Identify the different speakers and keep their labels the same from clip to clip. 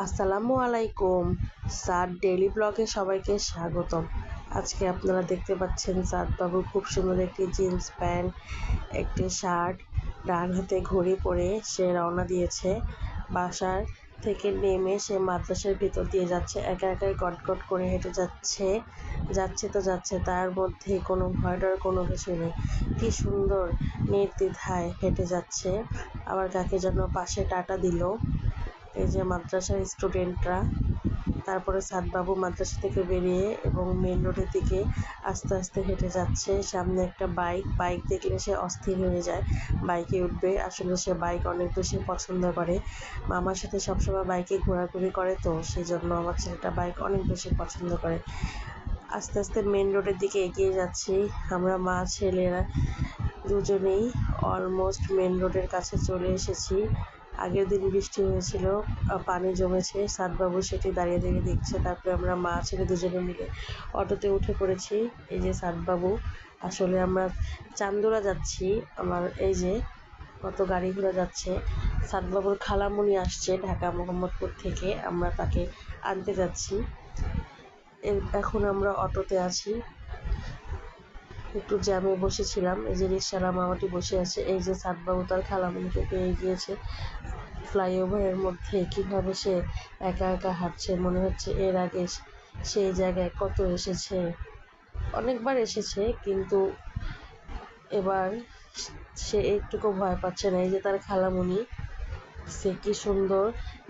Speaker 1: আসসালামু আলাইকুম। সাদ ডেইলি ব্লগে সবাইকে স্বাগতম। আজকে আপনারা দেখতে পাচ্ছেন সাদ বাবু খুব সুন্দর একটি জিন্স প্যান্ট, একটি শার্ট, ডান হাতে ঘড়ি পরে সে রওনা দিয়েছে। বাসার থেকে নেমে সে মাদ্রাসার ভিতর দিয়ে যাচ্ছে, একা একাই গটগট করে হেঁটে যাচ্ছে। যাচ্ছে তার মধ্যে কোনো ভয় ডর কোনো কিছু নেই। কি সুন্দর নির্দ্বিধায় হেঁটে যাচ্ছে। আবার কাকে যেন পাশে টাটা দিল। এই যে মাদ্রাসার স্টুডেন্টরা। তারপরে সাদবাবু মাদ্রাসা থেকে বেরিয়ে এবং মেন রোডের দিকে আস্তে আস্তে হেঁটে যাচ্ছে। সামনে একটা বাইক দেখলে সে অস্থির হয়ে যায়, বাইকে উঠবে। আসলে সে বাইক অনেক বেশি পছন্দ করে, মামার সাথে সবসময় বাইকে ঘোরাঘুরি করে, তো সেই জন্য আমার ছেলেটা বাইক অনেক বেশি পছন্দ করে। আস্তে আস্তে মেন রোডের দিকে এগিয়ে যাচ্ছি। আমরা মা ছেলেরা দুজনেই অলমোস্ট মেন রোডের কাছে চলে এসেছি। আগের দিন বৃষ্টি হয়েছিল, পানি জমেছে। সাদবাবু সেটি দাঁড়িয়ে দাঁড়িয়ে দেখছে। তারপরে আমরা মা ছেলে দুজনে মিলে অটোতে উঠে পড়েছি। এই যে সাদবাবু। আসলে আমরা চান্দুরা যাচ্ছি। আমার এই যে কত গাড়ি ঘোড়া যাচ্ছে। সাদবাবুর খালামণি আসছে ঢাকা মোহাম্মদপুর থেকে, আমরা তাকে আনতে যাচ্ছি। এখন আমরা অটোতে আছি, একটু জ্যামে বসেছিলাম। এই যে রিকশাওয়ালা মামাটি বসে আছে। এই যে সাদবাবু তার খালামণিকে পেয়ে গিয়েছে। ফ্লাইওভারের মধ্যে কিভাবে সে একা একা হাঁটছে, মনে হচ্ছে এর আগে সেই জায়গায় কত এসেছে, অনেকবার এসেছে, কিন্তু এবার সে একটুকু ভয় পাচ্ছে না। এই যে তার খালামণি, সে কি সুন্দর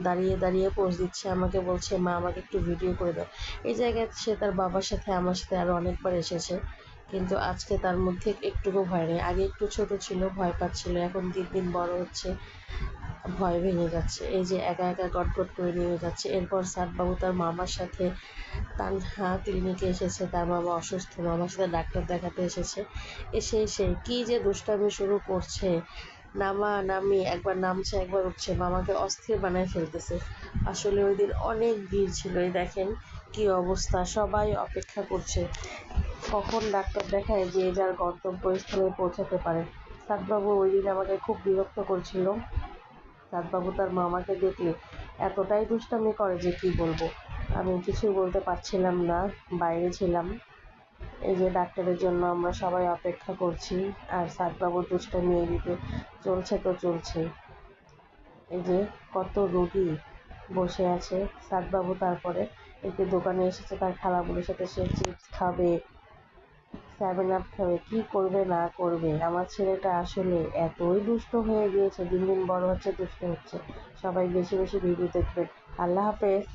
Speaker 1: দাঁড়িয়ে দাঁড়িয়ে পোজ দিচ্ছে, আমাকে বলছে মা আমাকে একটু ভিডিও করে দাও। এই জায়গায় সে তার বাবার সাথে আমার সাথে আরও অনেকবার এসেছে, কিন্তু আজকে তার মধ্যে একটুকু ভয় নেই। আগে একটু ছোট ছিল, ভয় পাচ্ছিল, এখন দিন দিন বড় হচ্ছে, ভয় ভেঙে যাচ্ছে। এই যে একা একা গটগট করে নিয়ে যাচ্ছে। এরপর সাদবাবু তার মামার সাথে তানহা ক্লিনিকে এসেছে। তার মামা অসুস্থ, মামার সাথে ডাক্তার দেখাতে এসেছে। এসে কি যে দুষ্টামি শুরু করছে, নামি একবার নামছে একবার উঠছে, মামাকে অস্থির বানায় ফেলতেছে। আসলে ওই দিন অনেক ভিড় ছিল। এই দেখেন কি অবস্থা, সবাই অপেক্ষা করছে কখন ডাক্তার দেখায় যে যার গন্তব্যস্থলে পৌঁছাতে পারে। সাদবাবু ওই দিন আমাকে খুব বিরক্ত করছিল। সাদবাবু তার মামাকে দেখলে এতটাই দুষ্টামি করে যে কি বলবো, আমি কিছুই বলতে পারছিলাম না, বাইরে ছিলাম। এই যে ডাক্তারের জন্য আমরা সবাই অপেক্ষা করছি, আর সাদবাবুর দুষ্টামি এদিকে চলছে তো চলছে। এই যে কত রোগী বসে আছে। সাদবাবু তারপরে একটি দোকানে এসেছে, তার খালামণির সাথে সে চিপস খাবে, 7 আপ খাবে, কি করবে না করবে। আমার ছেলেটা আসলে এতই দুষ্ট হয়ে গিয়েছে, দিন দিন বড় হচ্ছে, দুষ্ট হচ্ছে। সবাই বেশি বেশি ভিডিও দেখবেন। আল্লাহ হাফেজ।